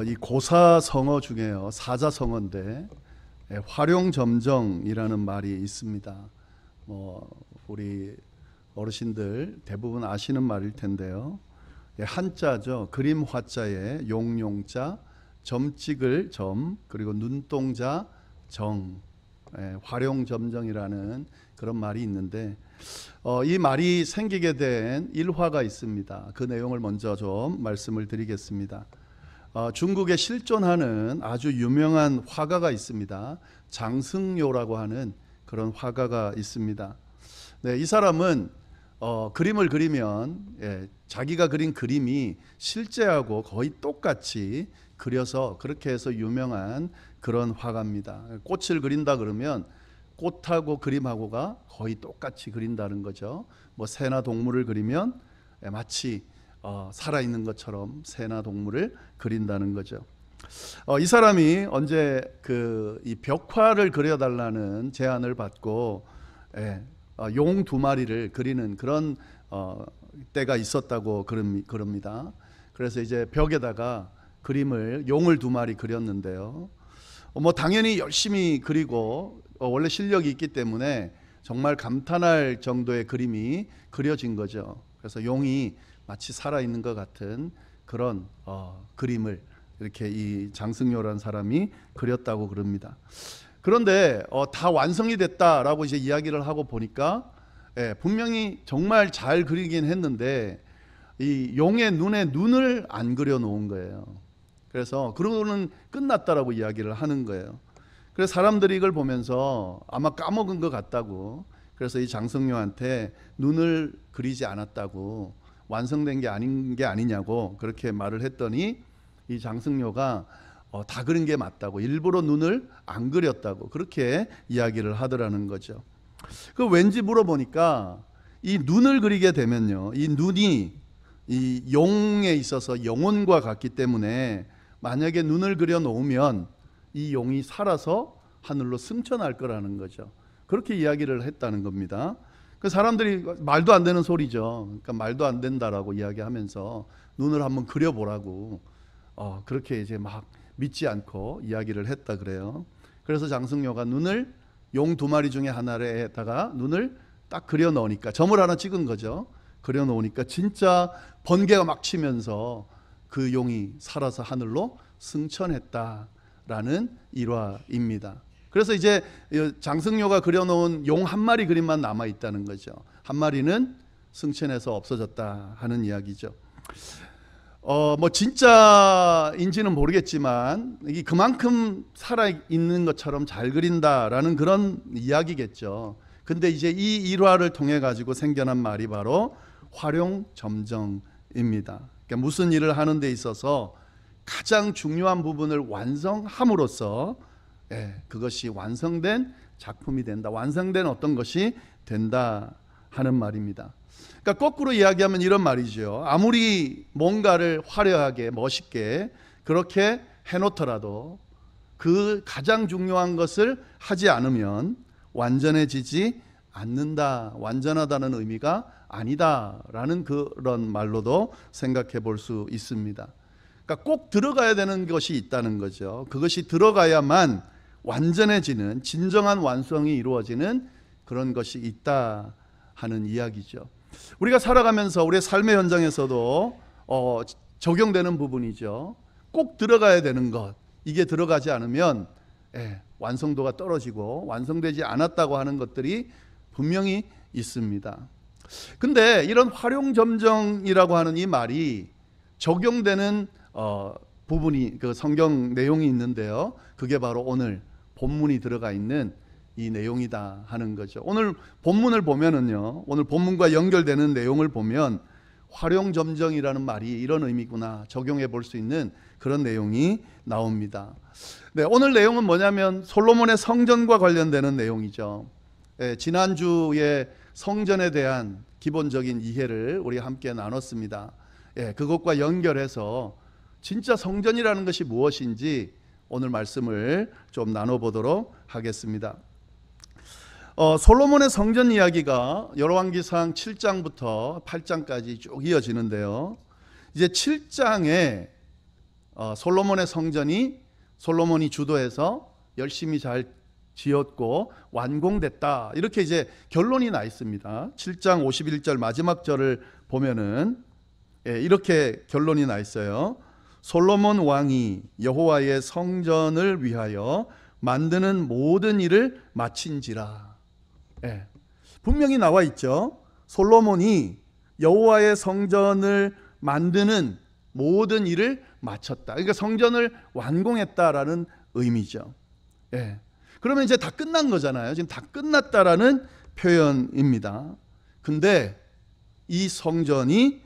이 고사성어 중에요. 사자성어인데 활용점정이라는 말이 있습니다. 우리 어르신들 대부분 아시는 말일 텐데요. 한자죠. 그림 화자에 용용자, 점 찍을 점, 그리고 눈동자 정, 활용점정이라는 그런 말이 있는데 이 말이 생기게 된 일화가 있습니다. 그 내용을 먼저 좀 말씀을 드리겠습니다. 중국에 실존하는 아주 유명한 화가가 있습니다. 장승요라고 하는 그런 화가가 있습니다. 네, 이 사람은 그림을 그리면 자기가 그린 그림이 실제하고 거의 똑같이 그려서 그렇게 해서 유명한 그런 화가입니다. 꽃을 그린다 그러면 꽃하고 그림하고가 거의 똑같이 그린다는 거죠. 새나 동물을 그리면 마치 살아있는 것처럼 새나 동물을 그린다는 거죠. 이 사람이 언제 이 벽화를 그려달라는 제안을 받고 용 2마리를 그리는 그런 때가 있었다고 그럽니다. 그래서 이제 벽에다가 그림을 용을 2마리 그렸는데요. 당연히 열심히 그리고 원래 실력이 있기 때문에 정말 감탄할 정도의 그림이 그려진 거죠. 그래서 용이 마치 살아있는 것 같은 그런 그림을 이렇게 이 장승요라는 사람이 그렸다고 그럽니다. 그런데 다 완성이 됐다라고 이제 이야기를 하고 보니까 분명히 정말 잘 그리긴 했는데 이 용의 눈에 눈을 안 그려 놓은 거예요. 그래서 그러고는 끝났다라고 이야기를 하는 거예요. 그래서 사람들이 이걸 보면서 아마 까먹은 것 같다고, 그래서 이 장승요한테 눈을 그리지 않았다고, 완성된 게 아닌 게 아니냐고 그렇게 말을 했더니 이 장승요가 다 그린 게 맞다고, 일부러 눈을 안 그렸다고 그렇게 이야기를 하더라는 거죠. 그 왠지 물어보니까 이 눈을 그리게 되면요, 이 눈이 이 용에 있어서 영혼과 같기 때문에 만약에 눈을 그려 놓으면 이 용이 살아서 하늘로 승천할 거라는 거죠. 그렇게 이야기를 했다는 겁니다. 그 사람들이 말도 안 되는 소리죠. 그러니까 말도 안 된다라고 이야기하면서 눈을 한번 그려보라고 그렇게 이제 막 믿지 않고 이야기를 했다 그래요. 그래서 장승요가 눈을 용 2마리 중에 하나에다가 눈을 딱 그려 넣으니까, 점을 하나 찍은 거죠. 그려 놓으니까 진짜 번개가 막 치면서 그 용이 살아서 하늘로 승천했다라는 일화입니다. 그래서 이제 장승요가 그려놓은 용 1마리 그림만 남아 있다는 거죠. 1마리는 승천해서 없어졌다 하는 이야기죠. 진짜인지는 모르겠지만 이게 그만큼 살아있는 것처럼 잘 그린다라는 그런 이야기겠죠. 근데 이제 이 일화를 통해 가지고 생겨난 말이 바로 활용점정입니다. 그러니까 무슨 일을 하는 데 있어서 가장 중요한 부분을 완성함으로써 그것이 완성된 작품이 된다, 완성된 어떤 것이 된다 하는 말입니다. 그러니까 거꾸로 이야기하면 이런 말이죠. 아무리 뭔가를 화려하게 멋있게 그렇게 해놓더라도 그 가장 중요한 것을 하지 않으면 완전해지지 않는다, 완전하다는 의미가 아니다라는 그런 말로도 생각해 볼 수 있습니다. 그러니까 꼭 들어가야 되는 것이 있다는 거죠. 그것이 들어가야만 완전해지는, 진정한 완성이 이루어지는 그런 것이 있다 하는 이야기죠. 우리가 살아가면서 우리의 삶의 현장에서도 적용되는 부분이죠. 꼭 들어가야 되는 것, 이게 들어가지 않으면 완성도가 떨어지고 완성되지 않았다고 하는 것들이 분명히 있습니다. 근데 이런 활용점정이라고 하는 이 말이 적용되는 부분이, 그 성경 내용이 있는데요, 그게 바로 오늘 본문이 들어가 있는 이 내용이다 하는 거죠. 오늘 본문을 보면은요, 오늘 본문과 연결되는 내용을 보면 활용점정이라는 말이 이런 의미구나 적용해 볼 수 있는 그런 내용이 나옵니다. 네, 오늘 내용은 뭐냐면 솔로몬의 성전과 관련되는 내용이죠. 지난주에 성전에 대한 기본적인 이해를 우리 함께 나눴습니다. 그것과 연결해서 진짜 성전이라는 것이 무엇인지 오늘 말씀을 좀 나눠보도록 하겠습니다. 솔로몬의 성전 이야기가 열왕기상 7장부터 8장까지 쭉 이어지는데요, 이제 7장에 솔로몬의 성전이 솔로몬이 주도해서 열심히 잘 지었고 완공됐다. 이렇게 이제 결론이 나 있습니다. 7장 51절 마지막 절을 보면은 이렇게 결론이 나 있어요. 솔로몬 왕이 여호와의 성전을 위하여 만드는 모든 일을 마친지라. 분명히 나와 있죠. 솔로몬이 여호와의 성전을 만드는 모든 일을 마쳤다. 그러니까 성전을 완공했다라는 의미죠. 그러면 이제 다 끝난 거잖아요. 지금 다 끝났다라는 표현입니다. 근데 이 성전이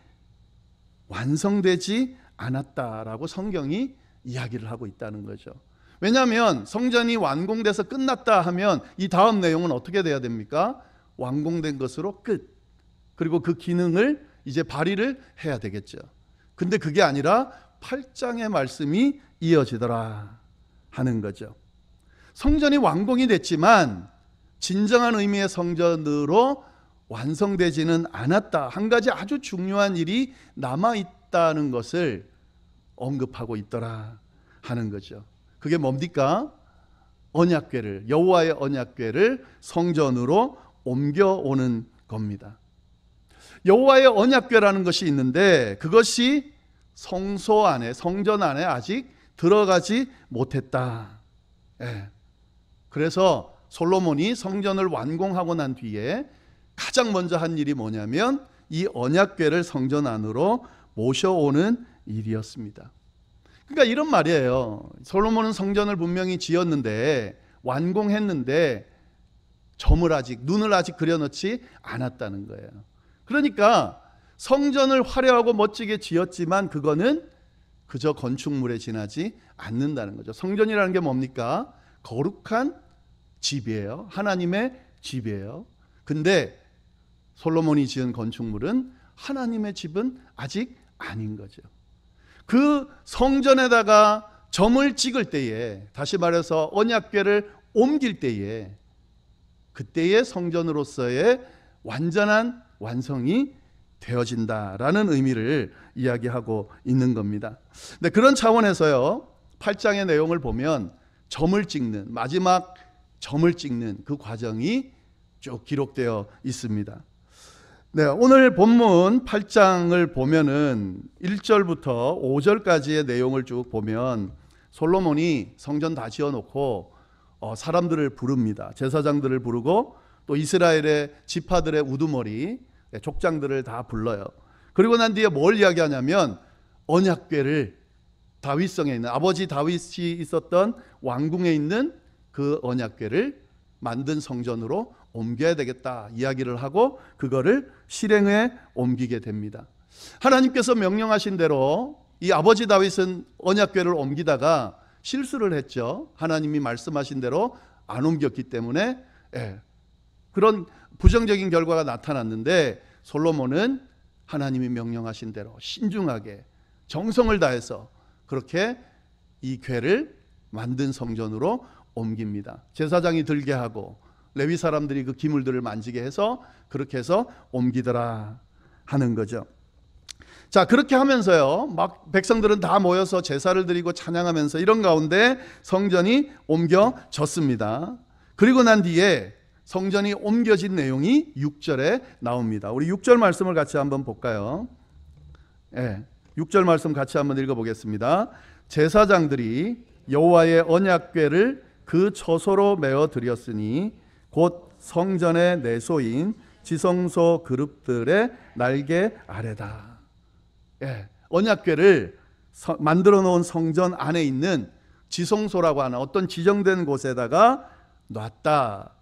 완성되지 않았다라고 성경이 이야기를 하고 있다는 거죠. 왜냐하면 성전이 완공돼서 끝났다 하면 이 다음 내용은 어떻게 돼야 됩니까? 완공된 것으로 끝. 그리고 그 기능을 이제 발휘를 해야 되겠죠. 근데 그게 아니라 8장의 말씀이 이어지더라 하는 거죠. 성전이 완공이 됐지만 진정한 의미의 성전으로 완성되지는 않았다. 한 가지 아주 중요한 일이 남아있다는 것을 언급하고 있더라 하는 거죠. 그게 뭡니까? 언약궤를, 여호와의 언약궤를 성전으로 옮겨오는 겁니다. 여호와의 언약궤라는 것이 있는데 그것이 성소 안에, 성전 안에 아직 들어가지 못했다. 그래서 솔로몬이 성전을 완공하고 난 뒤에 가장 먼저 한 일이 뭐냐면 이 언약궤를 성전 안으로 모셔오는 일이었습니다. 그러니까 이런 말이에요. 솔로몬은 성전을 분명히 지었는데 완공했는데 눈을 아직 그려놓지 않았다는 거예요. 그러니까 성전을 화려하고 멋지게 지었지만 그거는 그저 건축물에 지나지 않는다는 거죠. 성전이라는 게 뭡니까? 거룩한 집이에요. 하나님의 집이에요. 근데 솔로몬이 지은 건축물은 하나님의 집은 아직 아닌 거죠. 그 성전에다가 점을 찍을 때에, 다시 말해서 언약궤를 옮길 때에, 그때의 성전으로서의 완전한 완성이 되어진다라는 의미를 이야기하고 있는 겁니다. 근데 그런 차원에서요, 8장의 내용을 보면 점을 찍는, 마지막 점을 찍는 그 과정이 쭉 기록되어 있습니다. 네, 오늘 본문 8장을 보면은 1절부터 5절까지의 내용을 쭉 보면 솔로몬이 성전 다 지어놓고 사람들을 부릅니다. 제사장들을 부르고 또 이스라엘의 지파들의 우두머리, 족장들을 다 불러요. 그리고 난 뒤에 뭘 이야기하냐면 언약궤를 다윗성에 있는, 아버지 다윗이 있었던 왕궁에 있는 그 언약궤를 만든 성전으로 옮겨야 되겠다 이야기를 하고 그거를 실행에 옮기게 됩니다. 하나님께서 명령하신 대로 이 아버지 다윗은 언약궤를 옮기다가 실수를 했죠. 하나님이 말씀하신 대로 안 옮겼기 때문에 그런 부정적인 결과가 나타났는데 솔로몬은 하나님이 명령하신 대로 신중하게 정성을 다해서 그렇게 이 궤를 만든 성전으로 옮깁니다. 제사장이 들게 하고 레위 사람들이 그 기물들을 만지게 해서 그렇게 해서 옮기더라 하는 거죠. 자, 그렇게 하면서요, 막 백성들은 다 모여서 제사를 드리고 찬양하면서 이런 가운데 성전이 옮겨졌습니다. 그리고 난 뒤에 성전이 옮겨진 내용이 6절에 나옵니다. 우리 6절 말씀을 같이 한번 볼까요? 6절 말씀 같이 한번 읽어보겠습니다. 제사장들이 여호와의 언약궤를 그 처소로 메어 드렸으니 곧 성전의 내소인 지성소 그룹들의 날개 아래다. 언약궤를 만들어 놓은 성전 안에 있는 지성소라고 하는 어떤 지정된 곳에다가 놨다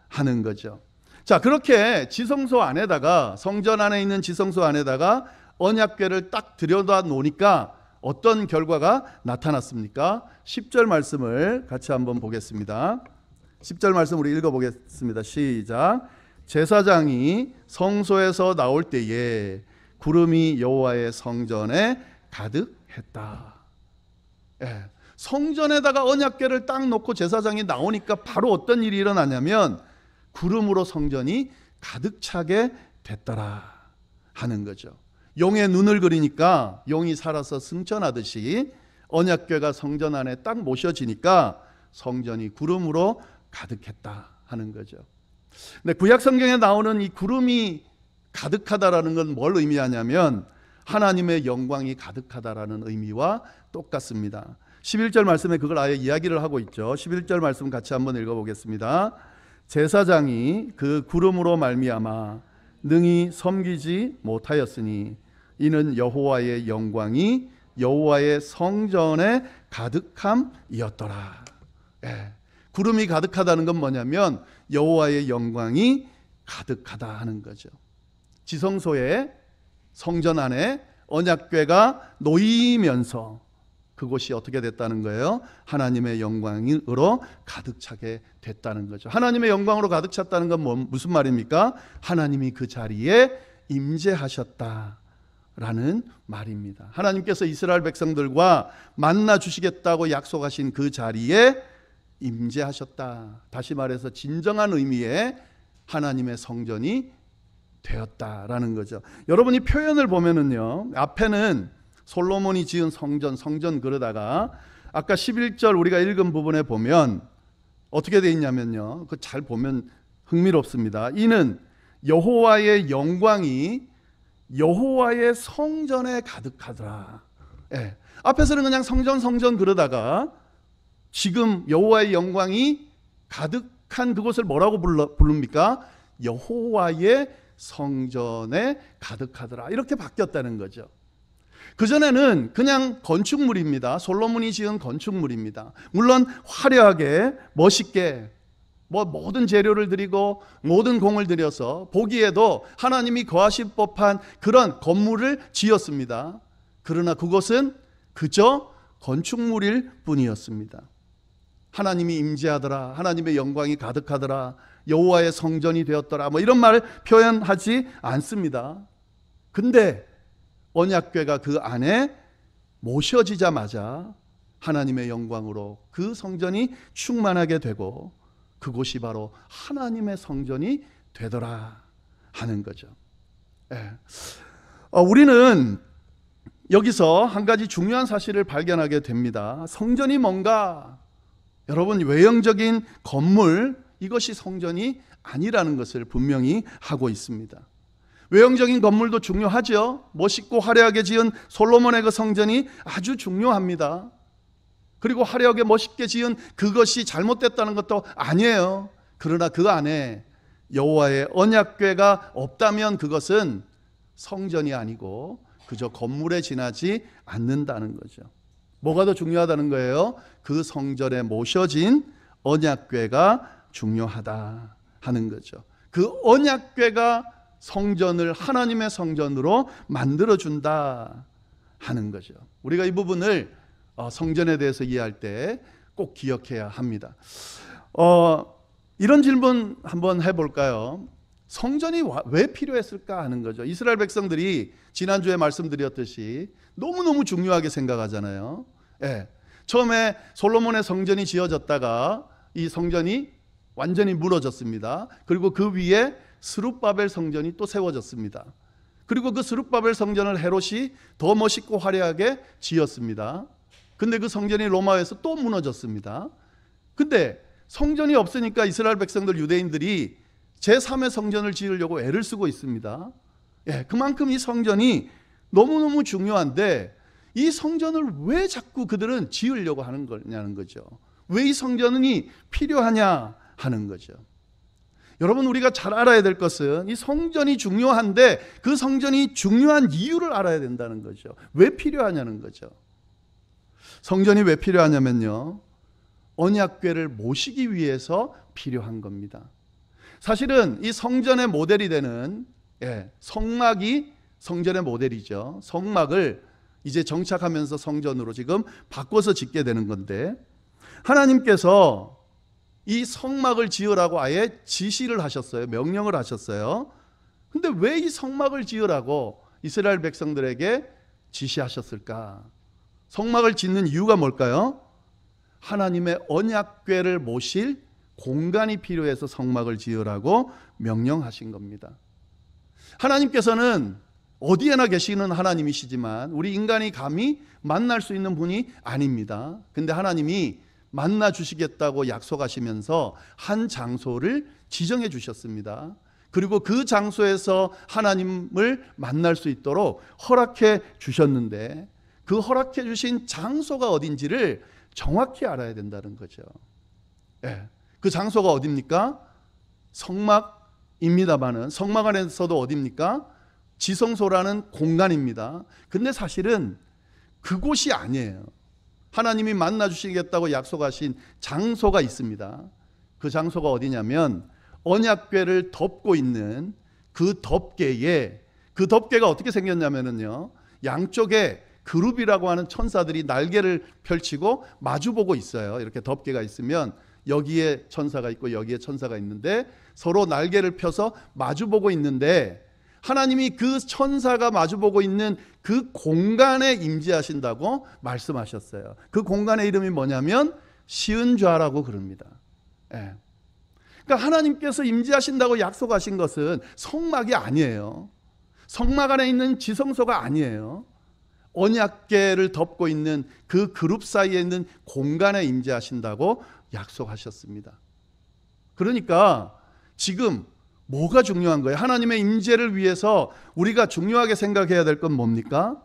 하는 거죠. 자, 그렇게 지성소 안에다가, 성전 안에 있는 지성소 안에다가 언약궤를 딱 들여다 놓으니까 어떤 결과가 나타났습니까? 10절 말씀을 같이 한번 보겠습니다. 10절 말씀 우리 읽어보겠습니다. 시작. 제사장이 성소에서 나올 때에 구름이 여호와의 성전에 가득했다. 성전에다가 언약궤를 딱 놓고 제사장이 나오니까 바로 어떤 일이 일어나냐면 구름으로 성전이 가득 차게 됐더라 하는 거죠. 용의 눈을 그리니까 용이 살아서 승천하듯이 언약궤가 성전 안에 딱 모셔지니까 성전이 구름으로 가득했다 하는 거죠. 근데 구약 성경에 나오는 이 구름이 가득하다라는 건 뭘 의미하냐면 하나님의 영광이 가득하다라는 의미와 똑같습니다. 11절 말씀에 그걸 아예 이야기를 하고 있죠. 11절 말씀 같이 한번 읽어보겠습니다. 제사장이 그 구름으로 말미암아 능히 섬기지 못하였으니 이는 여호와의 영광이 여호와의 성전에 가득함이었더라. 구름이 가득하다는 건 뭐냐면 여호와의 영광이 가득하다 하는 거죠. 지성소에 성전 안에 언약궤가 놓이면서 그곳이 어떻게 됐다는 거예요? 하나님의 영광으로 가득 차게 됐다는 거죠. 하나님의 영광으로 가득 찼다는 건 무슨 말입니까? 하나님이 그 자리에 임재하셨다라는 말입니다. 하나님께서 이스라엘 백성들과 만나 주시겠다고 약속하신 그 자리에 임재하셨다. 다시 말해서 진정한 의미의 하나님의 성전이 되었다라는 거죠. 여러분이 표현을 보면은요, 앞에는 솔로몬이 지은 성전 그러다가 아까 11절 우리가 읽은 부분에 보면 어떻게 되어 있냐면요, 그 잘 보면 흥미롭습니다. 이는 여호와의 영광이 여호와의 성전에 가득하더라. 앞에서는 그냥 성전 그러다가 지금 여호와의 영광이 가득한 그곳을 뭐라고 부릅니까? 여호와의 성전에 가득하더라. 이렇게 바뀌었다는 거죠. 그전에는 그냥 건축물입니다. 솔로몬이 지은 건축물입니다. 물론 화려하게 멋있게 모든 재료를 들이고 모든 공을 들여서 보기에도 하나님이 거하실 법한 그런 건물을 지었습니다. 그러나 그것은 그저 건축물일 뿐이었습니다. 하나님이 임재하더라, 하나님의 영광이 가득하더라, 여호와의 성전이 되었더라, 이런 말을 표현하지 않습니다. 근데 언약궤가 그 안에 모셔지자마자 하나님의 영광으로 그 성전이 충만하게 되고 그곳이 바로 하나님의 성전이 되더라 하는 거죠. 우리는 여기서 한 가지 중요한 사실을 발견하게 됩니다. 성전이 뭔가? 여러분, 외형적인 건물, 이것이 성전이 아니라는 것을 분명히 하고 있습니다. 외형적인 건물도 중요하죠. 멋있고 화려하게 지은 솔로몬의 그 성전이 아주 중요합니다. 그리고 화려하게 멋있게 지은 그것이 잘못됐다는 것도 아니에요. 그러나 그 안에 여호와의 언약궤가 없다면 그것은 성전이 아니고 그저 건물에 지나지 않는다는 거죠. 뭐가 더 중요하다는 거예요? 그 성전에 모셔진 언약궤가 중요하다 하는 거죠. 그 언약궤가 성전을 하나님의 성전으로 만들어준다 하는 거죠. 우리가 이 부분을 성전에 대해서 이해할 때 꼭 기억해야 합니다. 이런 질문 한번 해볼까요? 성전이 왜 필요했을까 하는 거죠. 이스라엘 백성들이 지난주에 말씀드렸듯이 너무너무 중요하게 생각하잖아요. 처음에 솔로몬의 성전이 지어졌다가 이 성전이 완전히 무너졌습니다. 그리고 그 위에 스룹바벨 성전이 또 세워졌습니다. 그리고 그 스룹바벨 성전을 헤롯이 더 멋있고 화려하게 지었습니다. 근데 그 성전이 로마에서 또 무너졌습니다. 근데 성전이 없으니까 이스라엘 백성들, 유대인들이 제3의 성전을 지으려고 애를 쓰고 있습니다. 그만큼 이 성전이 너무너무 중요한데 이 성전을 왜 자꾸 그들은 지으려고 하는 거냐는 거죠. 왜 이 성전이 필요하냐 하는 거죠. 여러분, 우리가 잘 알아야 될 것은 이 성전이 중요한데 그 성전이 중요한 이유를 알아야 된다는 거죠. 왜 필요하냐는 거죠. 성전이 왜 필요하냐면요, 언약궤를 모시기 위해서 필요한 겁니다. 사실은 이 성전의 모델이 되는 성막이 성전의 모델이죠. 성막을 이제 정착하면서 성전으로 지금 바꿔서 짓게 되는 건데, 하나님께서 이 성막을 지으라고 아예 지시를 하셨어요. 명령을 하셨어요. 근데 왜 이 성막을 지으라고 이스라엘 백성들에게 지시하셨을까? 성막을 짓는 이유가 뭘까요? 하나님의 언약궤를 모실 공간이 필요해서 성막을 지으라고 명령하신 겁니다. 하나님께서는 어디에나 계시는 하나님이시지만 우리 인간이 감히 만날 수 있는 분이 아닙니다. 근데 하나님이 만나 주시겠다고 약속하시면서 한 장소를 지정해 주셨습니다. 그리고 그 장소에서 하나님을 만날 수 있도록 허락해 주셨는데, 그 허락해 주신 장소가 어딘지를 정확히 알아야 된다는 거죠. 그 장소가 어딥니까? 성막입니다만은, 성막 안에서도 어딥니까? 지성소라는 공간입니다. 근데 사실은 그곳이 아니에요. 하나님이 만나 주시겠다고 약속하신 장소가 있습니다. 그 장소가 어디냐면 언약궤를 덮고 있는 그 덮개에, 그 덮개가 어떻게 생겼냐면요, 양쪽에 그룹이라고 하는 천사들이 날개를 펼치고 마주보고 있어요. 이렇게 덮개가 있으면 여기에 천사가 있고 여기에 천사가 있는데 서로 날개를 펴서 마주보고 있는데, 하나님이 그 천사가 마주보고 있는 그 공간에 임재하신다고 말씀하셨어요. 그 공간의 이름이 뭐냐면 시은좌라고 그럽니다. 그러니까 하나님께서 임재하신다고 약속하신 것은 성막이 아니에요. 성막 안에 있는 지성소가 아니에요. 언약궤를 덮고 있는 그 그룹 사이에 있는 공간에 임재하신다고 약속하셨습니다. 그러니까 지금 뭐가 중요한 거예요? 하나님의 임재를 위해서 우리가 중요하게 생각해야 될 건 뭡니까?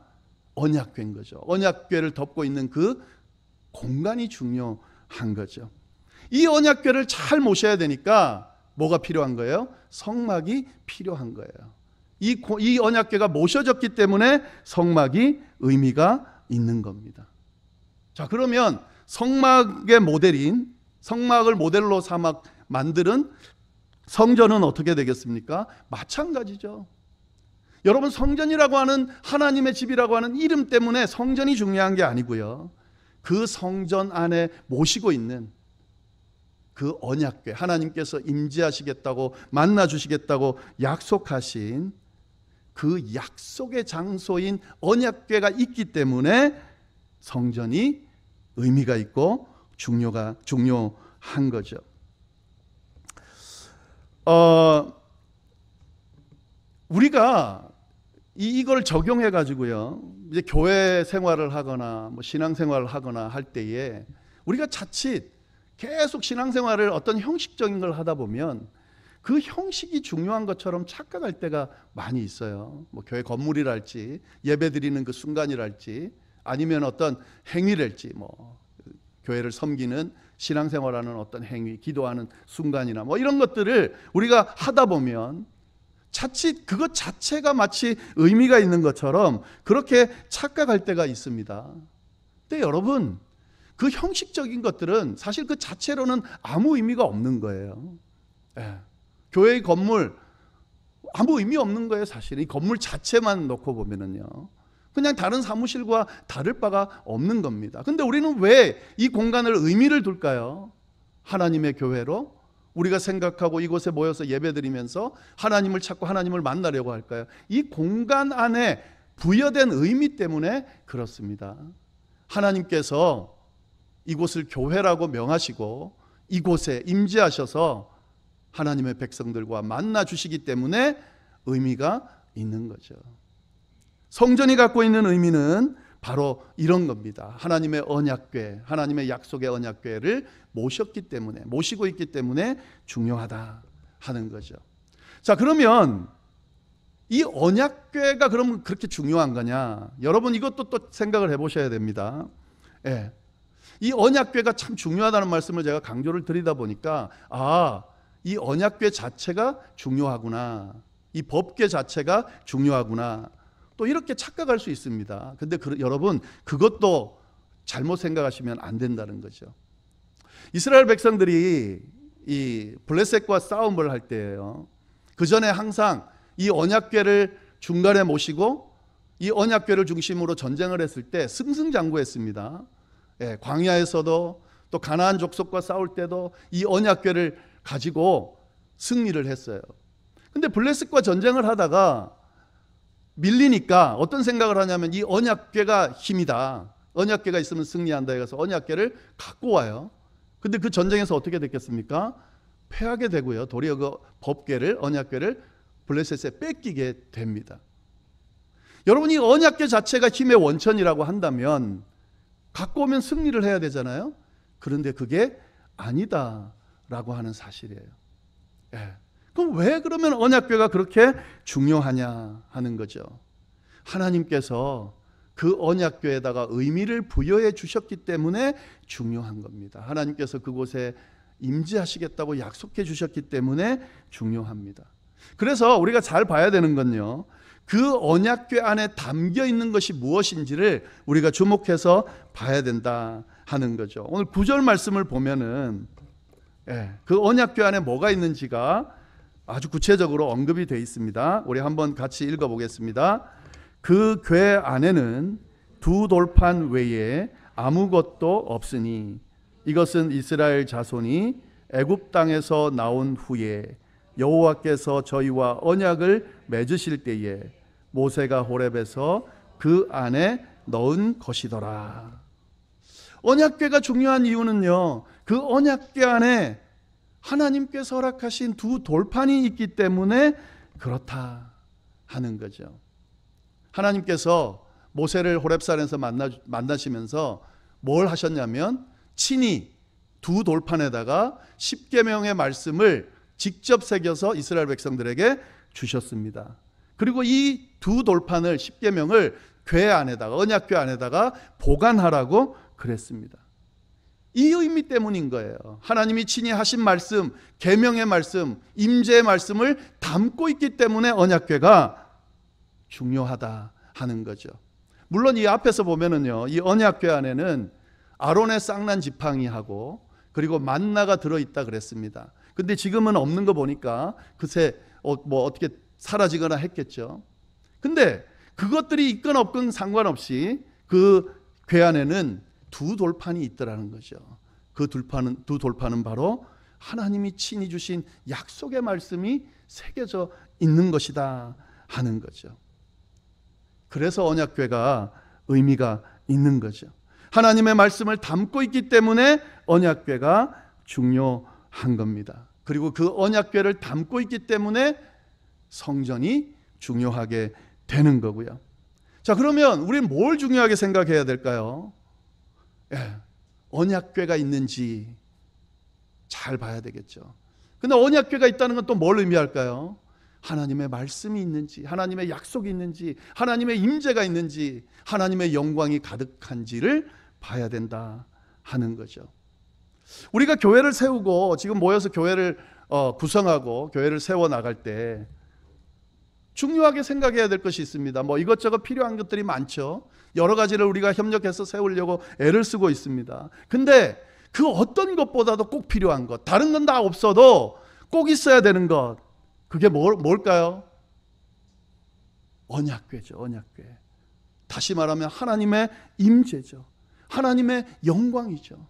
언약궤인 거죠. 언약궤를 덮고 있는 그 공간이 중요한 거죠. 이 언약궤를 잘 모셔야 되니까 뭐가 필요한 거예요? 성막이 필요한 거예요. 이 언약궤가 모셔졌기 때문에 성막이 의미가 있는 겁니다. 자, 그러면 성막의 모델인, 성막을 모델로 삼아 만드는 성전은 어떻게 되겠습니까? 마찬가지죠. 여러분, 성전이라고 하는, 하나님의 집이라고 하는 이름 때문에 성전이 중요한 게 아니고요, 그 성전 안에 모시고 있는 그 언약궤, 하나님께서 임재하시겠다고, 만나 주시겠다고 약속하신 그 약속의 장소인 언약궤가 있기 때문에 성전이 의미가 있고 중요한 거죠. 우리가 이걸 적용해 가지고요, 이제 교회 생활을 하거나 뭐 신앙 생활을 하거나 할 때에 우리가 자칫 계속 신앙 생활을 어떤 형식적인 걸 하다 보면 그 형식이 중요한 것처럼 착각할 때가 많이 있어요. 뭐 교회 건물이랄지, 예배 드리는 그 순간이랄지, 아니면 어떤 행위랄지, 뭐 교회를 섬기는, 신앙생활하는 어떤 행위, 기도하는 순간이나 뭐 이런 것들을 우리가 하다 보면 자칫 그것 자체가 마치 의미가 있는 것처럼 그렇게 착각할 때가 있습니다. 근데 여러분, 그 형식적인 것들은 사실 그 자체로는 아무 의미가 없는 거예요. 교회의 건물 아무 의미 없는 거예요. 사실 이 건물 자체만 놓고 보면은요, 그냥 다른 사무실과 다를 바가 없는 겁니다. 근데 우리는 왜 이 공간을 의미를 둘까요? 하나님의 교회로 우리가 생각하고 이곳에 모여서 예배드리면서 하나님을 찾고 하나님을 만나려고 할까요? 이 공간 안에 부여된 의미 때문에 그렇습니다. 하나님께서 이곳을 교회라고 명하시고 이곳에 임재하셔서 하나님의 백성들과 만나 주시기 때문에 의미가 있는 거죠. 성전이 갖고 있는 의미는 바로 이런 겁니다. 하나님의 언약궤, 하나님의 약속의 언약궤를 모셨기 때문에, 모시고 있기 때문에 중요하다 하는 거죠. 자, 그러면 이 언약궤가 그러면 그렇게 중요한 거냐? 여러분, 이것도 또 생각을 해보셔야 됩니다. 이 언약궤가 참 중요하다는 말씀을 제가 강조를 드리다 보니까, 이 언약궤 자체가 중요하구나, 이 법궤 자체가 중요하구나, 또 이렇게 착각할 수 있습니다. 근데 여러분, 그것도 잘못 생각하시면 안 된다는 거죠. 이스라엘 백성들이 이 블레셋과 싸움을 할 때예요, 그 전에 항상 이 언약궤를 중간에 모시고 이 언약궤를 중심으로 전쟁을 했을 때 승승장구했습니다. 광야에서도 또 가나안 족속과 싸울 때도 이 언약궤를 가지고 승리를 했어요. 근데 블레셋과 전쟁을 하다가 밀리니까 어떤 생각을 하냐면, 이 언약궤가 힘이다, 언약궤가 있으면 승리한다 해서 언약궤를 갖고 와요. 근데 그 전쟁에서 어떻게 됐겠습니까? 패하게 되고요, 도리어 그 법궤를, 언약궤를 블레셋에 뺏기게 됩니다. 여러분이 언약궤 자체가 힘의 원천이라고 한다면 갖고 오면 승리를 해야 되잖아요. 그런데 그게 아니다라고 하는 사실이에요. 예. 그럼 왜 그러면 언약궤가 그렇게 중요하냐 하는 거죠. 하나님께서 그 언약궤에다가 의미를 부여해 주셨기 때문에 중요한 겁니다. 하나님께서 그곳에 임재하시겠다고 약속해 주셨기 때문에 중요합니다. 그래서 우리가 잘 봐야 되는 건요, 그 언약궤 안에 담겨 있는 것이 무엇인지를 우리가 주목해서 봐야 된다 하는 거죠. 오늘 9절 말씀을 보면은 그 언약궤 안에 뭐가 있는지가 아주 구체적으로 언급이 되어 있습니다. 우리 한번 같이 읽어보겠습니다. 그 궤 안에는 두 돌판 외에 아무것도 없으니 이것은 이스라엘 자손이 애굽 땅에서 나온 후에 여호와께서 저희와 언약을 맺으실 때에 모세가 호렙에서 그 안에 넣은 것이더라. 언약궤가 중요한 이유는요, 그 언약궤 안에 하나님께서 허락하신 두 돌판이 있기 때문에 그렇다 하는 거죠. 하나님께서 모세를 호렙산에서 만나시면서 뭘 하셨냐면 친히 두 돌판에다가 십계명의 말씀을 직접 새겨서 이스라엘 백성들에게 주셨습니다. 그리고 이 두 돌판을, 십계명을 궤 안에다가, 언약궤 안에다가 보관하라고 그랬습니다. 이 의미 때문인 거예요. 하나님이 친히 하신 말씀, 계명의 말씀, 임재의 말씀을 담고 있기 때문에 언약궤가 중요하다 하는 거죠. 물론 이 앞에서 보면은요, 이 언약궤 안에는 아론의 쌍난 지팡이하고 그리고 만나가 들어있다 그랬습니다. 근데 지금은 없는 거 보니까 그새 뭐 어떻게 사라지거나 했겠죠. 근데 그것들이 있건 없건 상관없이 그 궤 안에는 두 돌판이 있더라는 거죠. 그 두 돌판은 바로 하나님이 친히 주신 약속의 말씀이 새겨져 있는 것이다 하는 거죠. 그래서 언약궤가 의미가 있는 거죠. 하나님의 말씀을 담고 있기 때문에 언약궤가 중요한 겁니다. 그리고 그 언약궤를 담고 있기 때문에 성전이 중요하게 되는 거고요. 자, 그러면 우리는 뭘 중요하게 생각해야 될까요? 언약궤가 있는지 잘 봐야 되겠죠. 근데 언약궤가 있다는 건 또 뭘 의미할까요? 하나님의 말씀이 있는지, 하나님의 약속이 있는지, 하나님의 임재가 있는지, 하나님의 영광이 가득한지를 봐야 된다 하는 거죠. 우리가 교회를 세우고 지금 모여서 교회를 구성하고 교회를 세워 나갈 때 중요하게 생각해야 될 것이 있습니다. 뭐 이것저것 필요한 것들이 많죠. 여러 가지를 우리가 협력해서 세우려고 애를 쓰고 있습니다. 근데 그 어떤 것보다도 꼭 필요한 것, 다른 건 다 없어도 꼭 있어야 되는 것, 그게 뭘까요? 언약궤죠. 언약궤. 다시 말하면 하나님의 임재죠. 하나님의 영광이죠.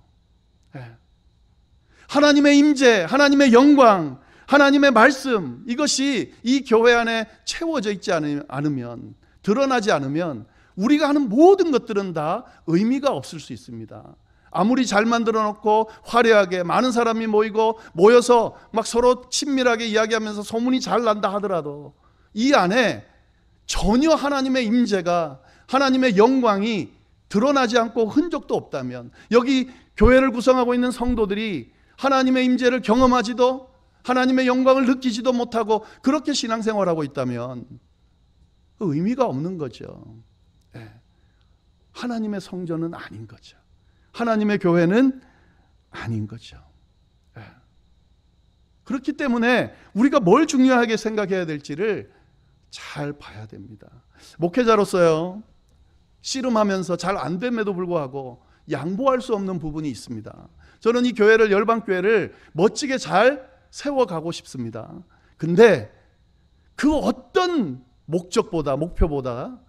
하나님의 임재, 하나님의 영광, 하나님의 말씀, 이것이 이 교회 안에 채워져 있지 않으면, 드러나지 않으면 우리가 하는 모든 것들은 다 의미가 없을 수 있습니다. 아무리 잘 만들어 놓고 화려하게 많은 사람이 모여서 막 서로 친밀하게 이야기하면서 소문이 잘 난다 하더라도 이 안에 전혀 하나님의 임재가, 하나님의 영광이 드러나지 않고 흔적도 없다면, 여기 교회를 구성하고 있는 성도들이 하나님의 임재를 경험하지도 하나님의 영광을 느끼지도 못하고 그렇게 신앙생활하고 있다면 의미가 없는 거죠. 하나님의 성전은 아닌 거죠. 하나님의 교회는 아닌 거죠. 그렇기 때문에 우리가 뭘 중요하게 생각해야 될지를 잘 봐야 됩니다. 목회자로서요, 씨름하면서 잘 안 됨에도 불구하고 양보할 수 없는 부분이 있습니다. 저는 이 교회를, 열방교회를 멋지게 잘 세워가고 싶습니다. 근데 그 어떤 목표보다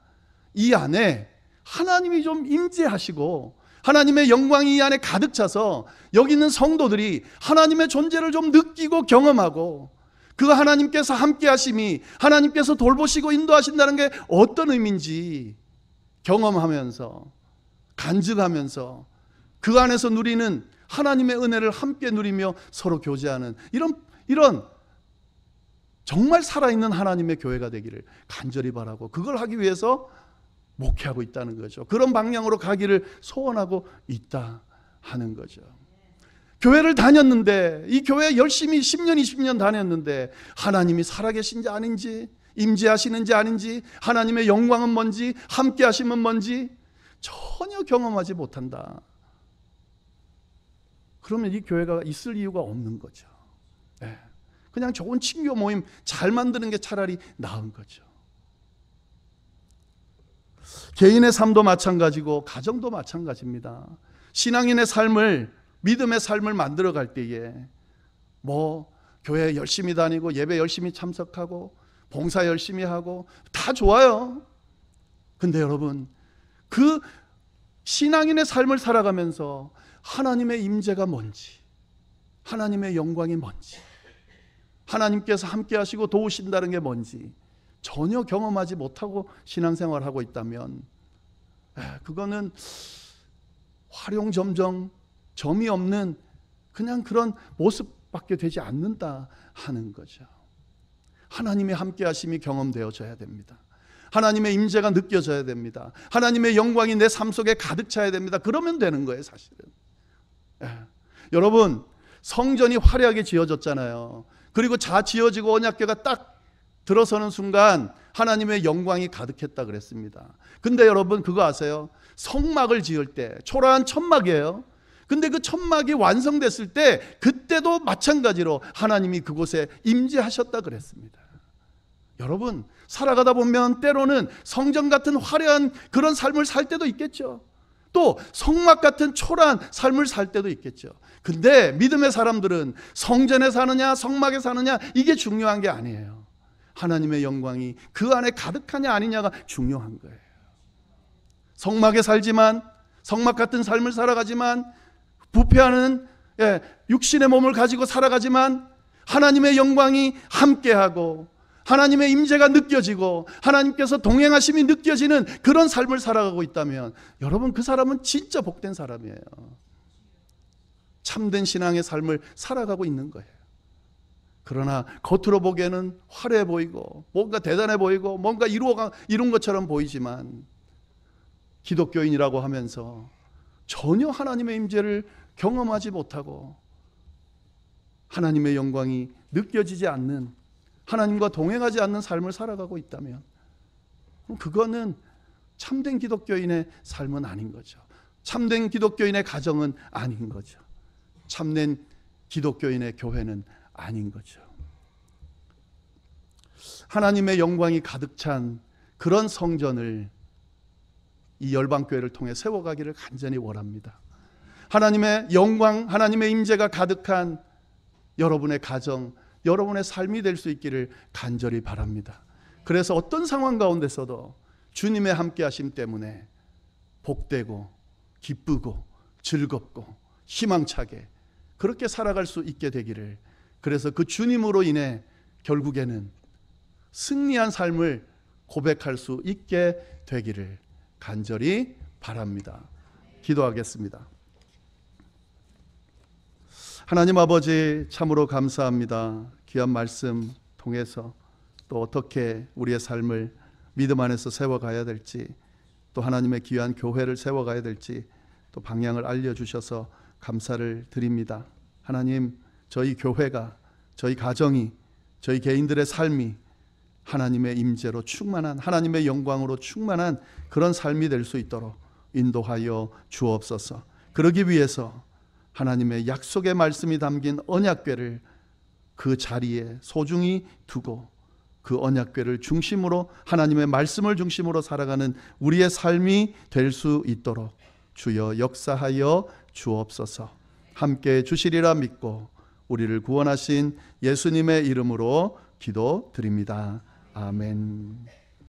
이 안에 하나님이 좀 임재하시고 하나님의 영광이 이 안에 가득 차서 여기 있는 성도들이 하나님의 존재를 좀 느끼고 경험하고 그 하나님께서 함께 하심이, 하나님께서 돌보시고 인도하신다는 게 어떤 의미인지 경험하면서, 간증하면서 그 안에서 누리는 하나님의 은혜를 함께 누리며 서로 교제하는 이런 정말 살아있는 하나님의 교회가 되기를 간절히 바라고, 그걸 하기 위해서 목회하고 있다는 거죠. 그런 방향으로 가기를 소원하고 있다 하는 거죠. 교회를 다녔는데, 이 교회 열심히 10년 20년 다녔는데 하나님이 살아계신지 아닌지, 임재하시는지 아닌지, 하나님의 영광은 뭔지, 함께 하심은 뭔지 전혀 경험하지 못한다. 그러면 이 교회가 있을 이유가 없는 거죠. 그냥 좋은 친교 모임 잘 만드는 게 차라리 나은 거죠. 개인의 삶도 마찬가지고 가정도 마찬가지입니다. 신앙인의 삶을, 믿음의 삶을 만들어 갈 때에 교회 열심히 다니고 예배 열심히 참석하고 봉사 열심히 하고 다 좋아요. 근데 여러분, 그 신앙인의 삶을 살아가면서 하나님의 임재가 뭔지, 하나님의 영광이 뭔지, 하나님께서 함께 하시고 도우신다는 게 뭔지 전혀 경험하지 못하고 신앙생활을 하고 있다면 그거는 활용점정 점이 없는 그냥 그런 모습밖에 되지 않는다 하는 거죠. 하나님의 함께 하심이 경험되어져야 됩니다. 하나님의 임재가 느껴져야 됩니다. 하나님의 영광이 내 삶 속에 가득 차야 됩니다. 그러면 되는 거예요, 사실은. 여러분, 성전이 화려하게 지어졌잖아요. 그리고 다 지어지고 언약궤가 딱 들어서는 순간 하나님의 영광이 가득했다 그랬습니다. 근데 여러분 그거 아세요? 성막을 지을 때 초라한 천막이에요. 근데 그 천막이 완성됐을 때 그때도 마찬가지로 하나님이 그곳에 임재하셨다 그랬습니다. 여러분, 살아가다 보면 때로는 성전 같은 화려한 그런 삶을 살 때도 있겠죠. 또 성막 같은 초라한 삶을 살 때도 있겠죠. 근데 믿음의 사람들은 성전에 사느냐 성막에 사느냐 이게 중요한 게 아니에요. 하나님의 영광이 그 안에 가득하냐 아니냐가 중요한 거예요. 성막에 살지만, 성막 같은 삶을 살아가지만, 부패하는 육신의 몸을 가지고 살아가지만 하나님의 영광이 함께하고 하나님의 임재가 느껴지고 하나님께서 동행하심이 느껴지는 그런 삶을 살아가고 있다면 여러분, 그 사람은 진짜 복된 사람이에요. 참된 신앙의 삶을 살아가고 있는 거예요. 그러나 겉으로 보기에는 화려해 보이고 뭔가 대단해 보이고 뭔가 이룬 것처럼 보이지만 기독교인이라고 하면서 전혀 하나님의 임재를 경험하지 못하고 하나님의 영광이 느껴지지 않는, 하나님과 동행하지 않는 삶을 살아가고 있다면 그거는 참된 기독교인의 삶은 아닌 거죠. 참된 기독교인의 가정은 아닌 거죠. 참된 기독교인의 교회는 아닌 거죠. 하나님의 영광이 가득 찬 그런 성전을 이 열방교회를 통해 세워가기를 간절히 원합니다. 하나님의 영광, 하나님의 임재가 가득한 여러분의 가정, 여러분의 삶이 될 수 있기를 간절히 바랍니다. 그래서 어떤 상황 가운데서도 주님의 함께 하심 때문에 복되고 기쁘고 즐겁고 희망차게 그렇게 살아갈 수 있게 되기를, 그래서 그 주님으로 인해 결국에는 승리한 삶을 고백할 수 있게 되기를 간절히 바랍니다. 기도하겠습니다. 하나님 아버지, 참으로 감사합니다. 귀한 말씀 통해서 또 어떻게 우리의 삶을 믿음 안에서 세워가야 될지, 또 하나님의 귀한 교회를 세워가야 될지 또 방향을 알려주셔서 감사를 드립니다. 하나님, 저희 교회가, 저희 가정이, 저희 개인들의 삶이 하나님의 임재로 충만한, 하나님의 영광으로 충만한 그런 삶이 될 수 있도록 인도하여 주옵소서. 그러기 위해서 하나님의 약속의 말씀이 담긴 언약궤를 그 자리에 소중히 두고 그 언약궤를 중심으로, 하나님의 말씀을 중심으로 살아가는 우리의 삶이 될 수 있도록 주여 역사하여 주옵소서. 함께 주시리라 믿고 우리를 구원하신 예수님의 이름으로 기도드립니다. 아멘.